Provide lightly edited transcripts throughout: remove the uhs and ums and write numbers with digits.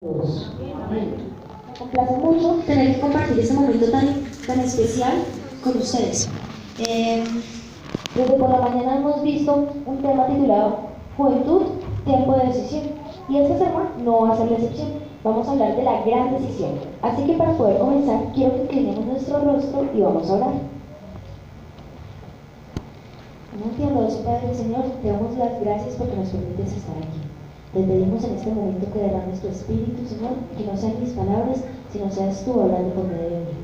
Todos. Me complace mucho tener que compartir este momento tan especial con ustedes. Desde por la mañana hemos visto un tema titulado Juventud, tiempo de decisión. Y este sermón no va a ser la excepción. Vamos a hablar de la gran decisión. Así que para poder comenzar, quiero que inclinemos nuestro rostro y vamos a orar. En un tiempo, Padre Señor, te damos las gracias porque nos permites estar aquí. Te pedimos en este momento que derrames tu espíritu, Señor, que no sean mis palabras, sino seas tú hablando por medio de mí.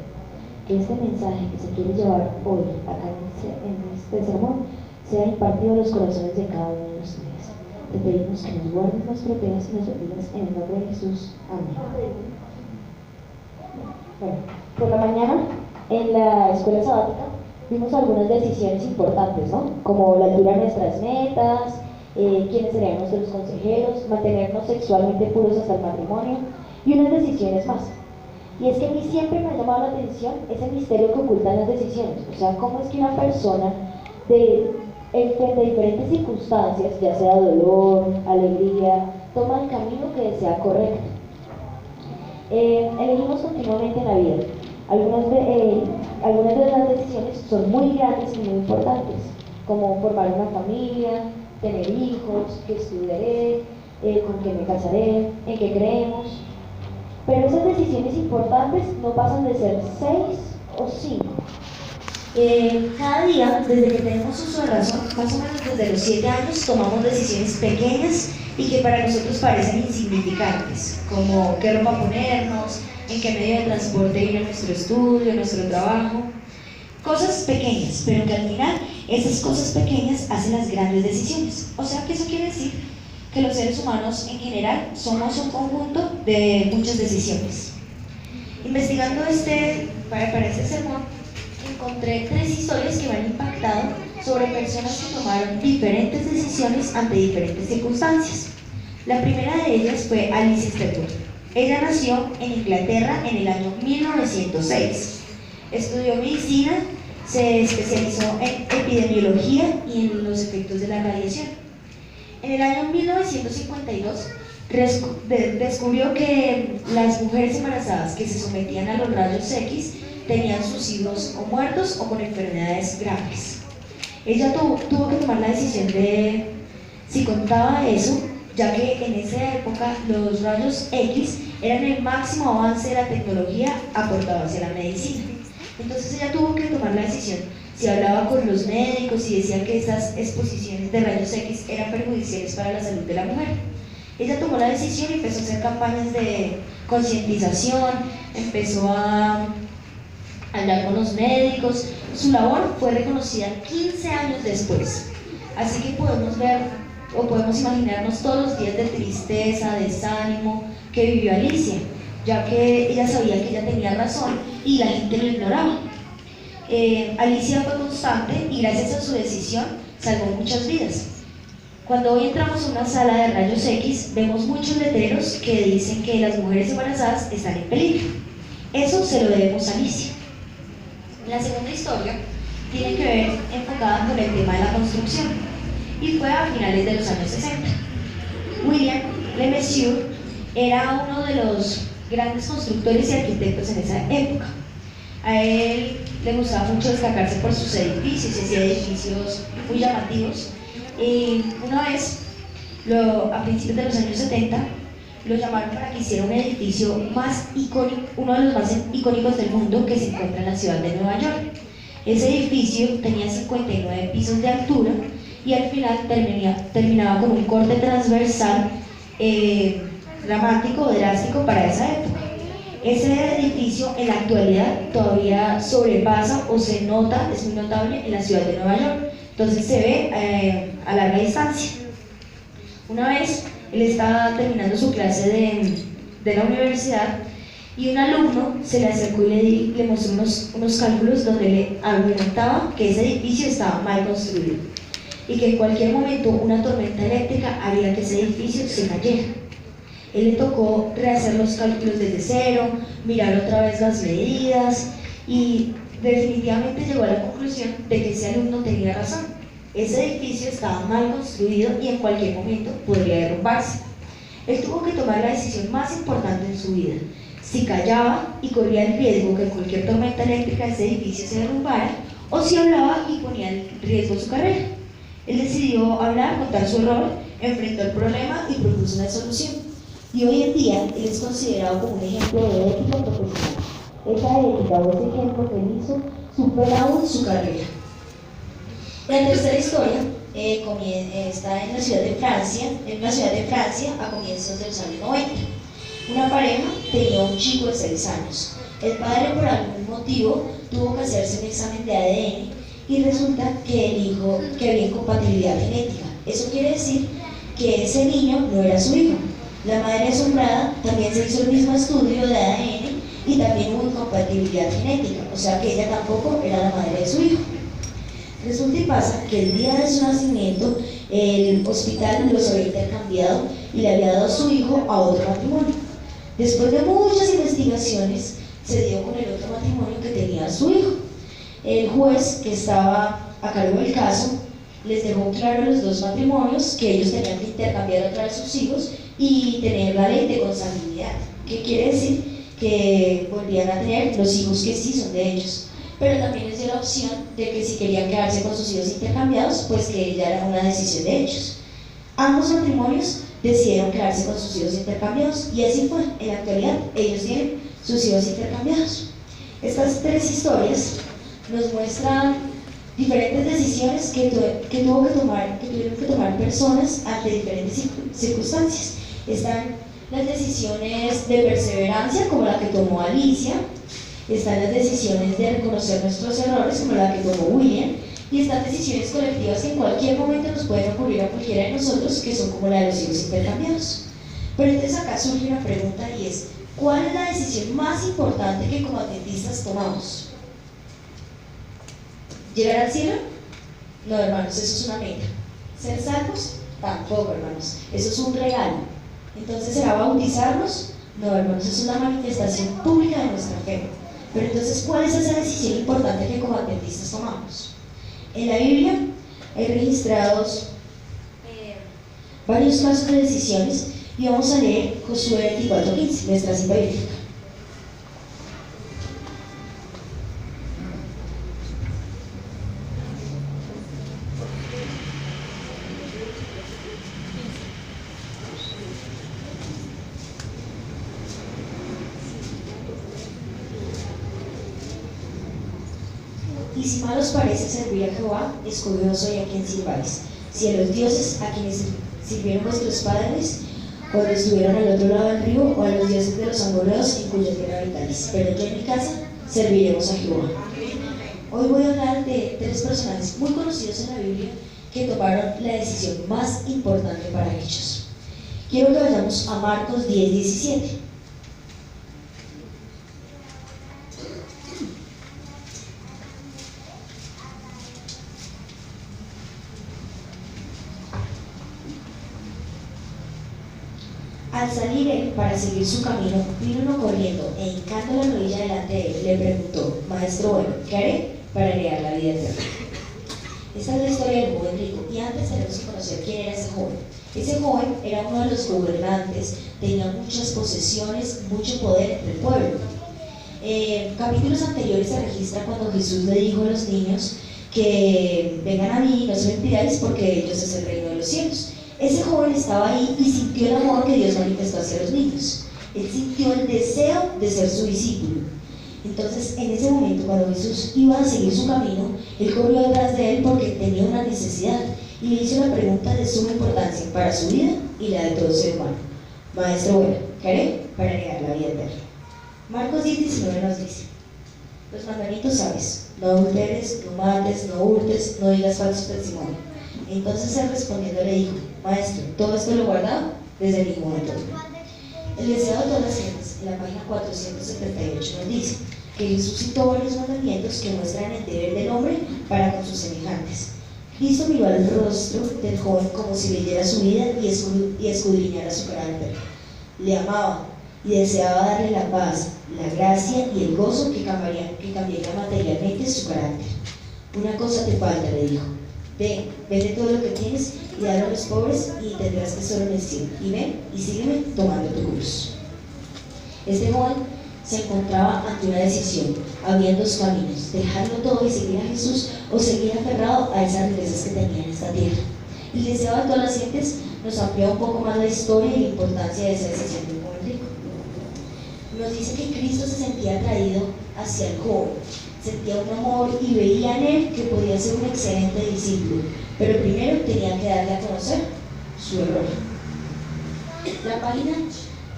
Que este mensaje que se quiere llevar hoy, acá en este sermón, sea impartido a los corazones de cada uno de ustedes. Te pedimos que nos guardes, nos protejas y nos bendigas en el nombre de Jesús. Amén. Bueno, por la mañana, en la escuela sabática, vimos algunas decisiones importantes, ¿no? Como la altura de nuestras metas, quiénes serían nuestros consejeros, mantenernos sexualmente puros hasta el matrimonio y unas decisiones más. Y es que a mí siempre me ha llamado la atención ese misterio que ocultan las decisiones. O sea, cómo es que una persona frente a diferentes circunstancias, ya sea dolor, alegría, toma el camino que desea correcto. Elegimos continuamente en la vida. Algunas de las decisiones son muy grandes y muy importantes, como formar una familia, tener hijos, qué estudiaré, con qué me casaré, en qué creemos. Pero esas decisiones importantes no pasan de ser 6 o 5. Cada día, desde que tenemos uso de razón, más o menos desde los 7 años, tomamos decisiones pequeñas y que para nosotros parecen insignificantes, como qué ropa ponernos, en qué medio de transporte ir a nuestro estudio, a nuestro trabajo. Cosas pequeñas, pero que al final esas cosas pequeñas hacen las grandes decisiones. O sea que eso quiere decir que los seres humanos en general somos un conjunto de muchas decisiones. Investigando para este sermón, encontré 3 historias que me han impactado sobre personas que tomaron diferentes decisiones ante diferentes circunstancias. La primera de ellas fue Alice Stepwood. Ella nació en Inglaterra en el año 1906. Estudió medicina, se especializó en epidemiología y en los efectos de la radiación. En el año 1952 descubrió que las mujeres embarazadas que se sometían a los rayos X tenían sus hijos o muertos o con enfermedades graves. Ella tuvo que tomar la decisión de si contaba eso, ya que en esa época los rayos X eran el máximo avance de la tecnología aportado hacia la medicina. Entonces ella tuvo que tomar la decisión si hablaba con los médicos y decía que esas exposiciones de rayos X eran perjudiciales para la salud de la mujer. Ella tomó la decisión y empezó a hacer campañas de concientización, empezó a hablar con los médicos. Su labor fue reconocida 15 años después. Así que podemos ver o podemos imaginarnos todos los días de tristeza, desánimo que vivió Alicia, ya que ella sabía que ella tenía razón y la gente lo ignoraba. Alicia fue constante y gracias a su decisión salvó muchas vidas. Cuando hoy entramos a una sala de rayos X, vemos muchos letreros que dicen que las mujeres embarazadas están en peligro. Eso se lo debemos a Alicia. La segunda historia tiene que ver enfocada con el tema de la construcción y fue a finales de los años 60. William Le Mesurier era uno de los grandes constructores y arquitectos en esa época. A él le gustaba mucho destacarse por sus edificios y hacía edificios muy llamativos. Y una vez, a principios de los años 70, lo llamaron para que hiciera un edificio más icónico, uno de los más icónicos del mundo, que se encuentra en la ciudad de Nueva York. Ese edificio tenía 59 pisos de altura y al final terminaba con un corte transversal dramático, drástico para esa época. Ese edificio en la actualidad todavía sobrepasa o se nota, es muy notable en la ciudad de Nueva York. Entonces se ve a larga distancia. Una vez él estaba terminando su clase de la universidad y un alumno se le acercó y le mostró unos cálculos donde le argumentaba que ese edificio estaba mal construido y que en cualquier momento una tormenta eléctrica haría que ese edificio se cayera. Él le tocó rehacer los cálculos desde cero, mirar otra vez las medidas y definitivamente llegó a la conclusión de que ese alumno tenía razón. Ese edificio estaba mal construido y en cualquier momento podría derrumbarse. Él tuvo que tomar la decisión más importante en su vida. Si callaba y corría el riesgo que cualquier tormenta eléctrica de ese edificio se derrumbara, o si hablaba y ponía en riesgo su carrera. Él decidió hablar, contar su error, enfrentó el problema y propuso una solución. Y hoy en día él es considerado como un ejemplo de ética profesional. Esa ética o ese ejemplo que él hizo supera aún su carrera. La tercera historia está en la ciudad de Francia, a comienzos de los años 90. Una pareja tenía un chico de 6 años. El padre, por algún motivo, tuvo que hacerse un examen de ADN y resulta que había incompatibilidad genética. Eso quiere decir que ese niño no era su hijo. La madre asombrada también se hizo el mismo estudio de ADN y también hubo incompatibilidad genética, o sea que ella tampoco era la madre de su hijo. Resulta y pasa que el día de su nacimiento el hospital los había intercambiado y le había dado a su hijo a otro matrimonio. Después de muchas investigaciones se dio con el otro matrimonio que tenía a su hijo. El juez que estaba a cargo del caso les dejó claro a los dos matrimonios que ellos tenían que intercambiar otra vez sus hijos y tener la ley de consanguinidad, que quiere decir que volvían a tener los hijos que sí son de ellos, pero también les dio la opción de que si querían quedarse con sus hijos intercambiados, pues que ya era una decisión de ellos. Ambos matrimonios decidieron quedarse con sus hijos intercambiados y así fue. En la actualidad ellos tienen sus hijos intercambiados. Estas 3 historias nos muestran diferentes decisiones que tuvieron que tomar personas ante diferentes circunstancias. Están las decisiones de perseverancia, como la que tomó Alicia, están las decisiones de reconocer nuestros errores, como la que tomó William, y están decisiones colectivas que en cualquier momento nos pueden ocurrir a cualquiera de nosotros, que son como la de los hijos intercambiados. Pero entonces acá surge una pregunta y es: ¿cuál es la decisión más importante que como adventistas tomamos? ¿Llegar al cielo? No, hermanos, eso es una meta. ¿Ser salvos? Tampoco, hermanos, eso es un regalo. Entonces, ¿será bautizarnos? No, hermanos, es una manifestación pública de nuestra fe. Pero entonces, ¿cuál es esa decisión importante que como adventistas tomamos? En la Biblia hay registrados varios casos de decisiones y vamos a leer Josué 24:15, nuestra cita bíblica. Y si mal os parece servir a Jehová, escogeos hoy a quien sirváis, si a los dioses a quienes sirvieron vuestros padres cuando estuvieron al otro lado del río, o a los dioses de los amorreos en cuya tierra habitáis. Pero yo en mi casa serviremos a Jehová. Hoy voy a hablar de 3 personajes muy conocidos en la Biblia que tomaron la decisión más importante para ellos. Quiero que vayamos a Marcos 10:17. Al salir él para seguir su camino, vino uno corriendo e hincando la rodilla delante de él, le preguntó: Maestro bueno, ¿qué haré para heredar la vida eterna? Esta es la historia del joven rico, y antes tenemos que conocer quién era ese joven. Ese joven era uno de los gobernantes, tenía muchas posesiones, mucho poder entre el pueblo. En capítulos anteriores se registra cuando Jesús le dijo a los niños que vengan a mí y no se lo impidáis, porque de ellos es el reino de los cielos. Ese joven estaba ahí y sintió el amor que Dios manifestó hacia los niños. Él sintió el deseo de ser su discípulo. Entonces, en ese momento, cuando Jesús iba a seguir su camino, él corrió detrás de él porque tenía una necesidad y le hizo una pregunta de suma importancia para su vida y la de todo ser humano: Maestro bueno, ¿qué haré para heredar la vida eterna? Marcos 10:19 nos dice: los mandamientos sabes, no adulteres, no mates, no hurtes, no digas falso testimonio. Entonces él respondiendo le dijo: Maestro, todo esto lo he guardado desde mi juventud. El deseado de todas las gentes, en la página 478, nos dice que Jesús citó varios mandamientos que muestran el deber del hombre para con sus semejantes. Cristo miró al rostro del joven como si leyera su vida y escudriñara su carácter. Le amaba y deseaba darle la paz, la gracia y el gozo que cambiaría materialmente su carácter. Una cosa te falta, le dijo: ven, vende todo lo que tienes y dalo a los pobres y tendrás tesoro en el cielo. Y ven y sígueme tomando tu cruz. Este joven se encontraba ante una decisión. Había dos caminos: dejarlo todo y seguir a Jesús, o seguir aferrado a esas riquezas que tenía en esta tierra. El deseo de todas las gentes nos amplía un poco más la historia y la importancia de esa decisión del joven rico. Nos dice que Cristo se sentía atraído hacia el joven, sentía un amor y veía en él que podía ser un excelente discípulo, pero primero tenía que darle a conocer su error. La página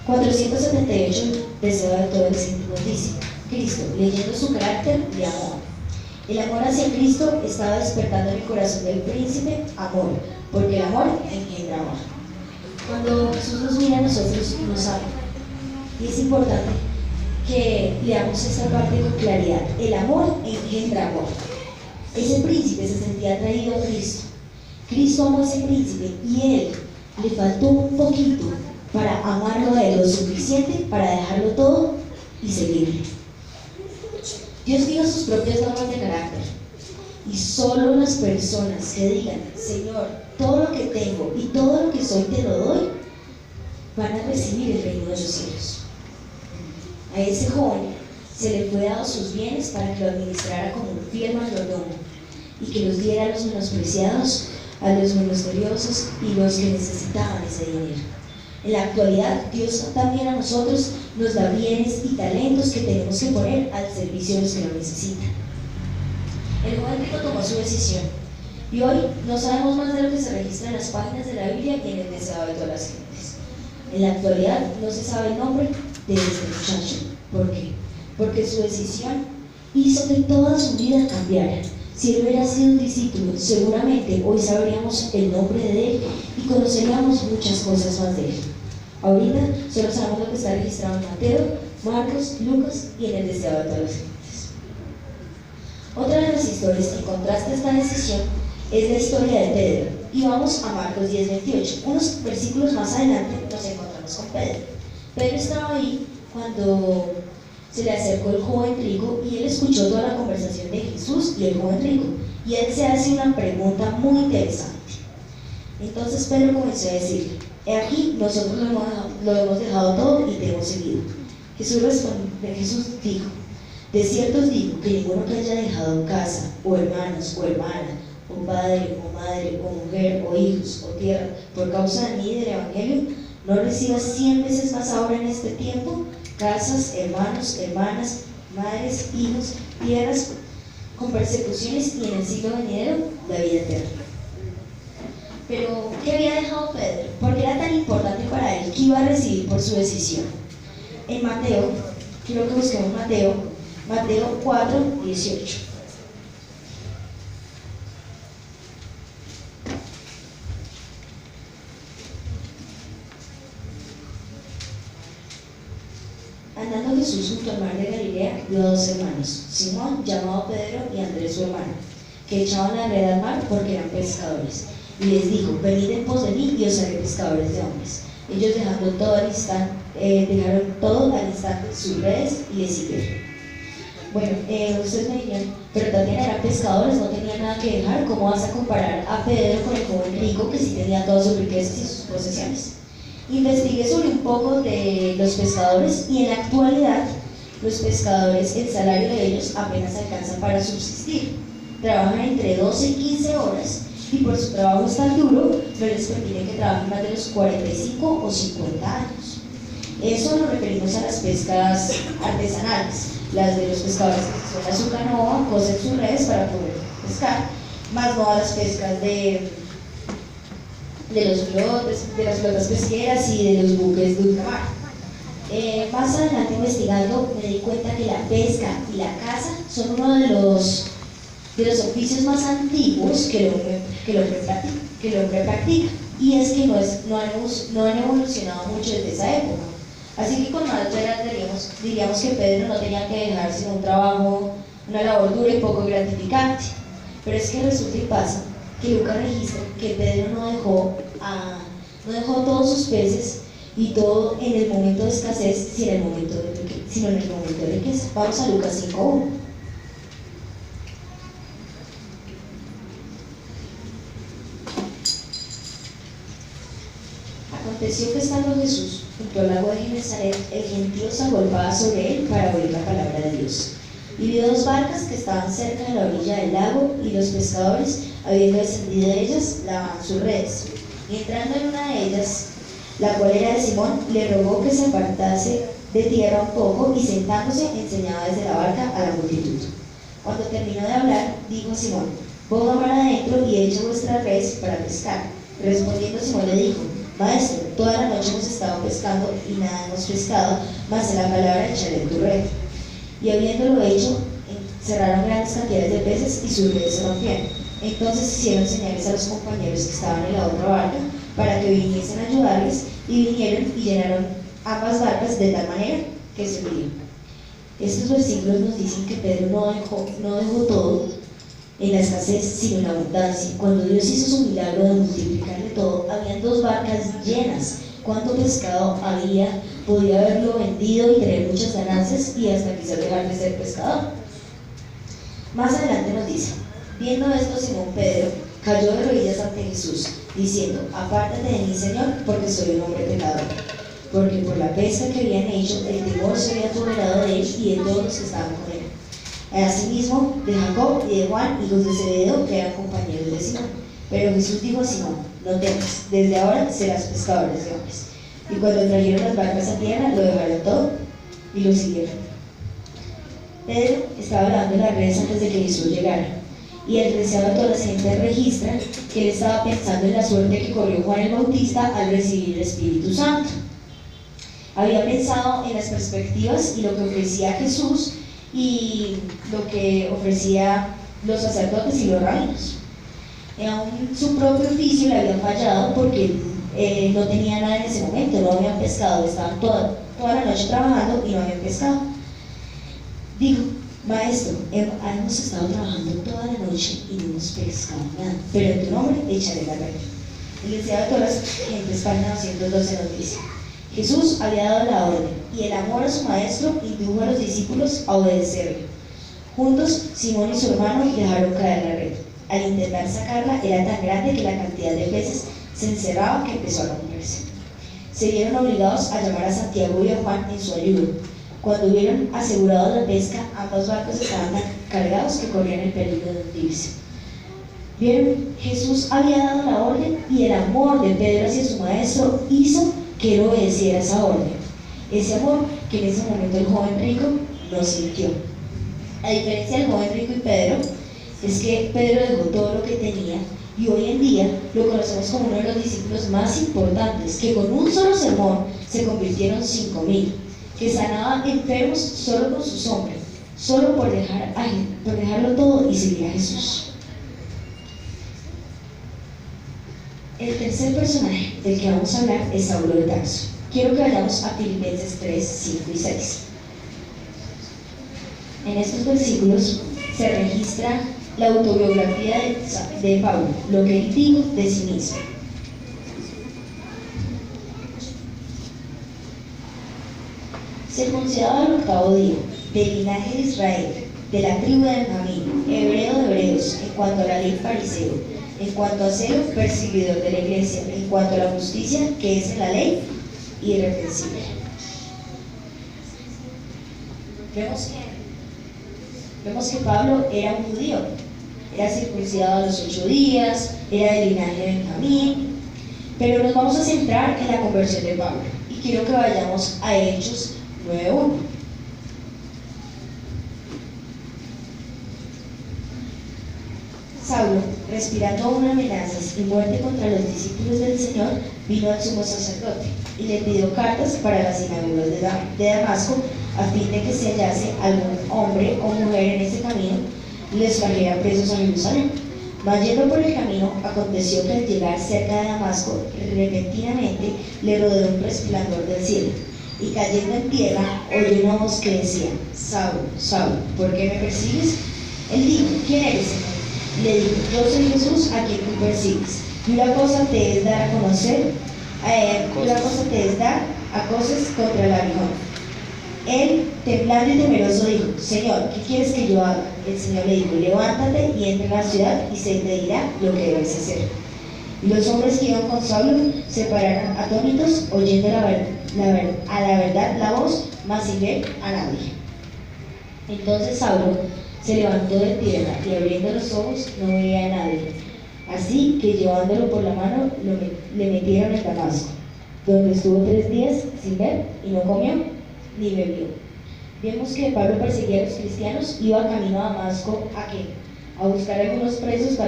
478 Deseo de todo el Espíritu nos dice: Cristo, leyendo su carácter, le amó. El amor hacia Cristo estaba despertando en el corazón del príncipe amor, porque el amor engendra amor. Cuando Jesús nos mira a nosotros, nos ama. Y es importante que leamos esta parte con claridad. El amor engendra amor. Ese príncipe se sentía atraído a Cristo. Cristo amó a ese príncipe y él le faltó un poquito para amarlo a él lo suficiente para dejarlo todo y seguirle. Dios fija sus propias normas de carácter y solo las personas que digan: Señor, todo lo que tengo y todo lo que soy te lo doy, van a recibir el reino de los cielos. A ese joven se le fue dado sus bienes para que lo administrara como un fiel mayordomo y que los diera a los menospreciados, a los misericordiosos y los que necesitaban ese dinero. En la actualidad, Dios también a nosotros nos da bienes y talentos que tenemos que poner al servicio de los que lo necesitan. El joven rico tomó su decisión y hoy no sabemos más de lo que se registra en las páginas de la Biblia y en el deseo de todas las gentes. En la actualidad no se sabe el nombre de este muchacho. ¿Por qué? Porque su decisión hizo que toda su vida cambiara. Si él hubiera sido un discípulo, seguramente hoy sabríamos el nombre de él y conoceríamos muchas cosas más de él. Ahorita solo sabemos lo que está registrado en Mateo, Marcos, Lucas y en el deseo de todas las gentes. Otra de las historias que contrasta esta decisión es la historia de Pedro. Y vamos a Marcos 10:28. Unos versículos más adelante nos encontramos con Pedro. Pedro estaba ahí cuando se le acercó el joven rico y él escuchó toda la conversación de Jesús y el joven rico, y él se hace una pregunta muy interesante. Entonces Pedro comenzó a decirle: he aquí, nosotros lo hemos dejado todo y te hemos seguido. Jesús dijo: de cierto os digo que ninguno que haya dejado casa, o hermanos, o hermana, o padre, o madre, o mujer, o hijos, o tierra, por causa de mí y del Evangelio, no reciba 100 veces más ahora en este tiempo, casas, hermanos, hermanas, madres, hijos, tierras, con persecuciones, y en el siglo venidero la vida eterna. Pero, ¿qué había dejado Pedro? ¿Por qué era tan importante para él? ¿Qué iba a recibir por su decisión? En Mateo, quiero que busquemos Mateo 4:18. Andando Jesús junto al mar de Galilea, vio a dos hermanos, Simón, llamado Pedro, y Andrés su hermano, que echaban la red al mar porque eran pescadores. Y les dijo: venid en pos de mí y os haré pescadores de hombres. Ellos dejaron todo al instante sus redes y le siguieron. Bueno, ustedes me dirían: pero también eran pescadores, no tenían nada que dejar. ¿Cómo vas a comparar a Pedro con el joven rico que sí tenía todas sus riquezas y sus posesiones? Investigué sobre un poco de los pescadores y en la actualidad los pescadores, el salario de ellos apenas alcanza para subsistir. Trabajan entre 12 y 15 horas y por su trabajo es tan duro no les permite que trabajen más de los 45 o 50 años. Eso nos referimos a las pescas artesanales, las de los pescadores que suenan su canoa, cosen sus redes para poder pescar, más no a las pescas de las flotas pesqueras y de los buques de ultramar. Más adelante investigando me di cuenta que la pesca y la caza son uno de los oficios más antiguos que el hombre practica, y es que no han evolucionado mucho desde esa época. Así que con más veras diríamos que Pedro no tenía que dejar sino un trabajo, una labor dura y poco gratificante. Pero es que resulta y pasa que Lucas registra que Pedro no dejó todos sus peces y todo en el momento de escasez, sino en el momento de riqueza. Vamos a Lucas 5:1. Aconteció que estando Jesús junto al lago de Genesaret, el gentío se agolpaba sobre él para oír la palabra de Dios. Y vio dos barcas que estaban cerca de la orilla del lago, y los pescadores, habiendo descendido de ellas, lavaban sus redes. Y entrando en una de ellas, la cual era de Simón, le rogó que se apartase de tierra un poco, y sentándose enseñaba desde la barca a la multitud. Cuando terminó de hablar, dijo a Simón: ponga mar adentro y eche vuestras redes para pescar. Respondiendo Simón le dijo: Maestro, toda la noche hemos estado pescando y nada hemos pescado, mas en la palabra echaré tu red. Y habiéndolo hecho, cerraron grandes cantidades de peces y sus redes se rompieron. Entonces hicieron señales a los compañeros que estaban en la otra barca para que viniesen a ayudarles, y vinieron y llenaron ambas barcas de tal manera que se hundieron. Estos versículos nos dicen que Pedro no dejó todo en la escasez, sino en la abundancia. Cuando Dios hizo su milagro de multiplicarle todo, habían dos barcas llenas. ¿Cuánto pescado había? Podía haberlo vendido y tener muchas ganancias, y hasta quizás dejar de ser pescador. Más adelante nos dice: viendo esto, Simón Pedro cayó de rodillas ante Jesús, diciendo: apártate de mí, Señor, porque soy un hombre pecador. Porque por la pesca que habían hecho, el temor se había apoderado de él y de todos los que estaban con él. Asimismo, de Jacob y de Juan, hijos de Zebedeo, que eran compañeros de Simón. Pero Jesús dijo a Simón: no temas, desde ahora serás pescadores de hombres. Y cuando trajeron las barcas a tierra, lo dejaron todo y lo siguieron. Pedro estaba lavando las redes antes de que Jesús llegara, y el deseado de toda la gente registra que él estaba pensando en la suerte que corrió Juan el Bautista al recibir el Espíritu Santo. Había pensado en las perspectivas y lo que ofrecía Jesús y lo que ofrecía los sacerdotes y los rabinos. Aún su propio oficio le habían fallado, porque no tenía nada en ese momento, no habían pescado, estaban toda la noche trabajando y no habían pescado. Dijo: Maestro, hemos estado trabajando toda la noche y no hemos pescado nada, pero en tu nombre echaré la red. El deseado de todas las gentes, página 212, nos dice: Jesús había dado la orden, y el amor a su maestro indujo a los discípulos a obedecerle. Juntos, Simón y su hermano dejaron caer la red. Al intentar sacarla, era tan grande que la cantidad de peces se encerraba que empezó a romperse. Se vieron obligados a llamar a Santiago y a Juan en su ayuda. Cuando hubieron asegurado la pesca, ambos barcos estaban tan cargados que corrían el peligro de hundirse. Vieron, Jesús había dado la orden, y el amor de Pedro hacia su maestro hizo que él obedeciera esa orden. Ese amor que en ese momento el joven rico no sintió. A diferencia del joven rico y Pedro, es que Pedro dejó todo lo que tenía, y hoy en día lo conocemos como uno de los discípulos más importantes, que con un solo sermón se convirtieron 5,000, que sanaban enfermos solo con su sombra, solo por dejarlo todo y seguir a Jesús. El tercer personaje del que vamos a hablar es Saulo de Tarso. Quiero que vayamos a Filipenses 3, 5 y 6. En estos versículos se registra la autobiografía de Pablo, lo que él dijo de sí mismo. Circuncidado al 8º día, del linaje de Israel, de la tribu de Benjamín, hebreo de hebreos, en cuanto a la ley fariseo, en cuanto a celo, perseguidor de la iglesia, en cuanto a la justicia que es en la ley, irreprensible. Vemos que Pablo era un judío, era circuncidado a los 8 días, era del linaje de Benjamín, pero nos vamos a centrar en la conversión de Pablo, y quiero que vayamos a Hechos 9:1. Saulo, respirando aún amenazas y muerte contra los discípulos del Señor, vino al sumo sacerdote y le pidió cartas para las sinagogas de Damasco, a fin de que se hallase algún hombre o mujer en ese camino y les trajera presos a Jerusalén. Mas yendo por el camino, aconteció que al llegar cerca de Damasco, repentinamente le rodeó un resplandor del cielo, y cayendo en tierra, oyó una voz que decía: Saulo, Saulo, ¿por qué me persigues? Él dijo: ¿quién eres, Señor? Le dijo: yo soy Jesús a quien tú persigues. Y una cosa te es dar a conocer, una cosa te es dar a cosas contra el aguijón. Él, temblando y temeroso, dijo: Señor, ¿qué quieres que yo haga? El Señor le dijo: levántate y entra en la ciudad, y se te dirá lo que debes hacer. Los hombres que iban con Saulo se pararon atónitos, oyendo a la verdad la voz, mas sin ver a nadie. Entonces Saulo se levantó de tierra y abriendo los ojos no veía a nadie. Así que llevándolo por la mano le metieron en Damasco, donde estuvo 3 días sin ver y no comió ni bebió. Vemos que Pablo perseguía a los cristianos, iba camino a Damasco a buscar algunos presos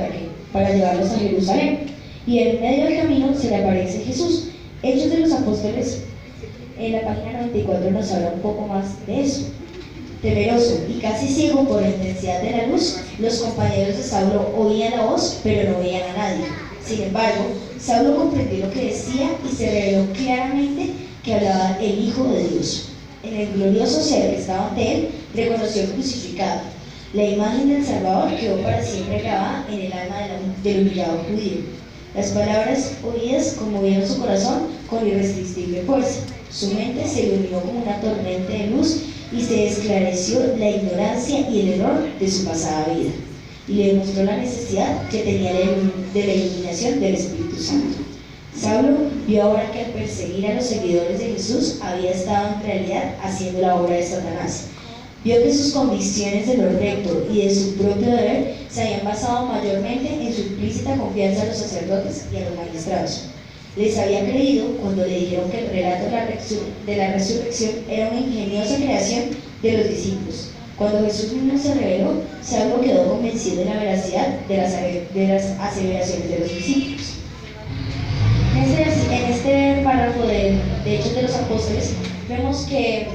para llevarlos a Jerusalén. Y en medio del camino se le aparece Jesús. Hechos de los Apóstoles, en la página 94, nos habla un poco más de eso. Temeroso y casi ciego por la intensidad de la luz, los compañeros de Saulo oían la voz, pero no veían a nadie. Sin embargo, Saulo comprendió lo que decía y se reveló claramente que hablaba el Hijo de Dios. En el glorioso ser que estaba ante él, reconoció el crucificado. La imagen del Salvador quedó para siempre grabada en el alma del humillado judío. Las palabras oídas conmovieron su corazón con irresistible fuerza. Su mente se iluminó como una tormenta de luz y se esclareció la ignorancia y el error de su pasada vida. Y le demostró la necesidad que tenía de la iluminación del Espíritu Santo. Saulo vio ahora que al perseguir a los seguidores de Jesús había estado en realidad haciendo la obra de Satanás. Vio que sus convicciones de lo recto y de su propio deber se habían basado mayormente en su implícita confianza a los sacerdotes y a los magistrados. Les había creído cuando le dijeron que el relato de la resurrección era una ingeniosa creación de los discípulos. Cuando Jesús mismo se reveló, Saulo quedó convencido de la veracidad de las aseveraciones de los discípulos. En este párrafo de Hechos de los Apóstoles, vemos que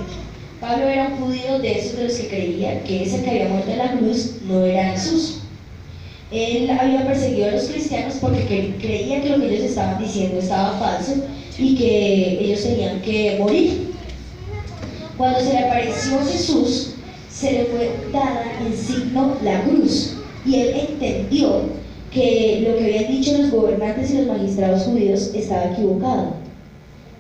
Pablo era un judío de esos de los que creía que ese que había muerto en la cruz no era Jesús. Él había perseguido a los cristianos porque creía que lo que ellos estaban diciendo estaba falso y que ellos tenían que morir. Cuando se le apareció Jesús, se le fue dada en signo la cruz, y él entendió que lo que habían dicho los gobernantes y los magistrados judíos estaba equivocado.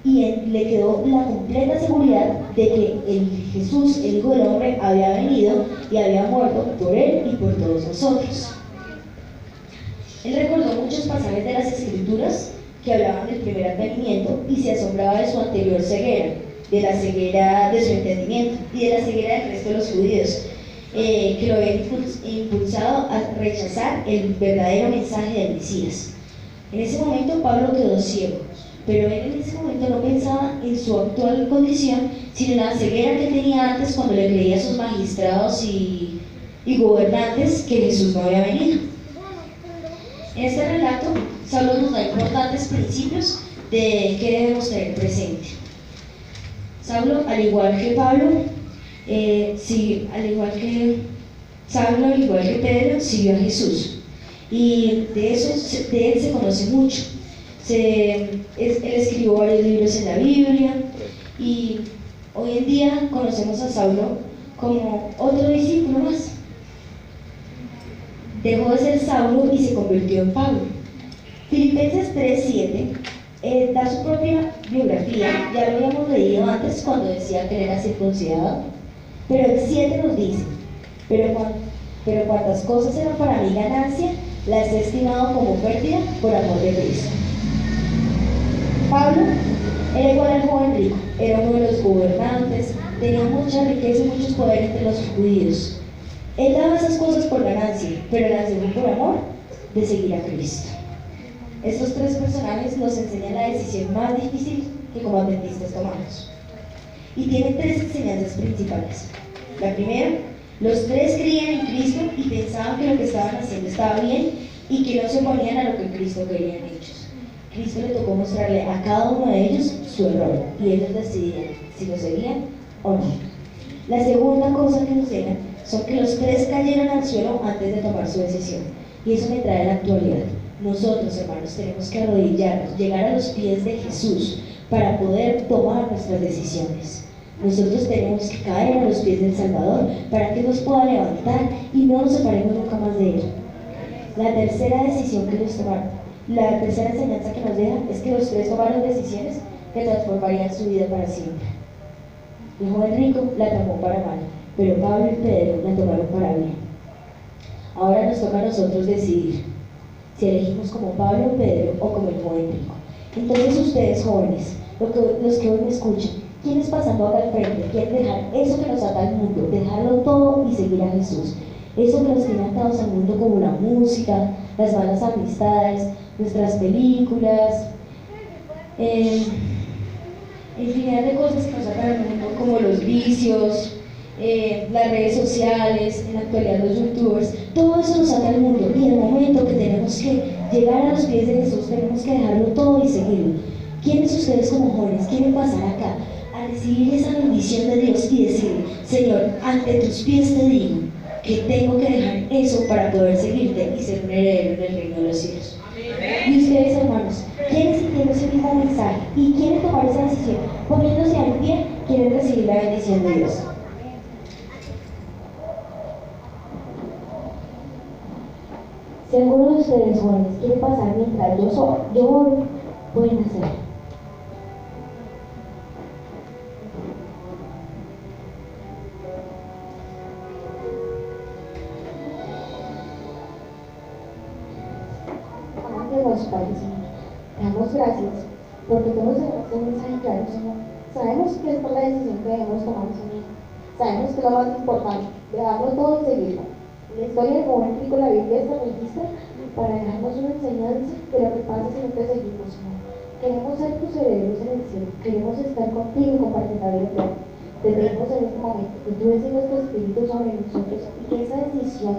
Y le quedó la completa seguridad de que el Jesús, el Hijo del Hombre, había venido y había muerto por él y por todos nosotros. Él recordó muchos pasajes de las Escrituras que hablaban del primer advenimiento y se asombraba de su anterior ceguera, de la ceguera de su entendimiento y de la ceguera del resto de los judíos, que lo habían impulsado a rechazar el verdadero mensaje del Mesías. En ese momento Pablo quedó ciego, pero él en ese momento no pensaba en su actual condición, sino en la ceguera que tenía antes cuando le creía a sus magistrados y gobernantes que Jesús no había venido. En este relato, Saulo nos da importantes principios de qué debemos tener presente. Saulo, al igual que Pablo, al igual que Pedro, siguió a Jesús. Y de él se conoce mucho. Él escribió varios libros en la Biblia y hoy en día conocemos a Saulo como otro discípulo más. Dejó de ser Saulo y se convirtió en Pablo. Filipenses 3:7 da su propia biografía. Ya lo habíamos leído antes cuando decía que él era circuncidado, pero el 7 nos dice: pero cuantas cosas eran para mí ganancia, las he estimado como pérdida por amor de Cristo. Pablo era igual al joven rico, era uno de los gobernantes, tenía mucha riqueza y muchos poderes entre los judíos. Él daba esas cosas por ganancia, pero las dejó por amor de seguir a Cristo. Estos 3 personajes nos enseñan la decisión más difícil que como adventistas tomamos. Y tienen 3 enseñanzas principales. La primera: los 3 creían en Cristo y pensaban que lo que estaban haciendo estaba bien y que no se oponían a lo que Cristo quería en ellos. Cristo le tocó mostrarle a cada uno de ellos su error y ellos decidían si lo seguían o no. La segunda cosa que nos enseñan son que los 3 cayeron al suelo antes de tomar su decisión, y eso me trae a la actualidad. Nosotros, hermanos, tenemos que arrodillarnos, llegar a los pies de Jesús para poder tomar nuestras decisiones. Nosotros tenemos que caer a los pies del Salvador para que nos pueda levantar y no nos separemos nunca más de él. La tercera decisión que ellos tomaron, la tercera enseñanza que nos deja, es que los 3 tomaron decisiones que transformarían su vida para siempre. El joven rico la tomó para mal, pero Pablo y Pedro la tomaron para bien. Ahora nos toca a nosotros decidir: si elegimos como Pablo o Pedro o como el joven rico. Entonces ustedes jóvenes, los que hoy me escuchan, ¿quiénes pasando acá al frente quieren dejar eso que nos ata al mundo, dejarlo todo y seguir a Jesús? Eso que nos tiene atados al mundo, como la música, las malas amistades, nuestras películas, infinidad de cosas que nos atan al mundo, como los vicios, las redes sociales, en la actualidad los youtubers, todo eso nos ata al mundo. Y en el momento que tenemos que llegar a los pies de Jesús, tenemos que dejarlo todo y seguirlo. ¿Quiénes ustedes como jóvenes quieren pasar acá a recibir esa bendición de Dios y decir: Señor, ante tus pies te digo que tengo que dejar eso para poder seguirte y ser un heredero del reino de los cielos? Y ustedes, hermanos, ¿quieren sentir ese mismo mensaje y quieren tomar esa decisión? Poniéndose al pie, quieren recibir la bendición de Dios. Si alguno de ustedes jóvenes quiere pasar mientras yo voy, pueden hacerlo. Padre, Señor, te damos gracias porque tú nos dejaste un mensaje claro, Señor. Sabemos que esta es la decisión que debemos tomar, Señor. Sabemos que es lo más importante, dejarlo todo y seguirlo. En la historia del joven rico, la Biblia se registra para dejarnos una enseñanza de lo que pasa si no te seguimos, Señor. Queremos ser tus herederos en el cielo, queremos estar contigo y compartir la vida eterna. Te pedimos en este momento que tú decidas tu espíritu sobre nosotros y que esa decisión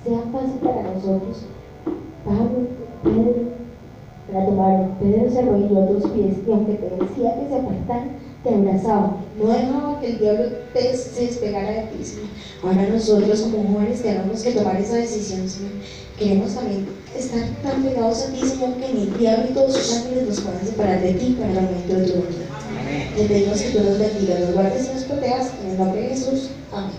sea fácil para nosotros. Pablo, Pedro, para tomarlo, Pedro se arrodilló a tus pies y aunque te decía que se apartaran, te abrazaba, no dejaba que el diablo se despegara de ti, Señor. Ahora nosotros como jóvenes tenemos que tomar esa decisión, Señor. Queremos también estar tan pegados a ti, Señor, que ni el diablo y todos sus ángeles nos puedan separar de ti para el aumento de tu voluntad. Te pedimos que tú nos bendigas, nos guardes y nos protejas en el nombre de Jesús. Amén.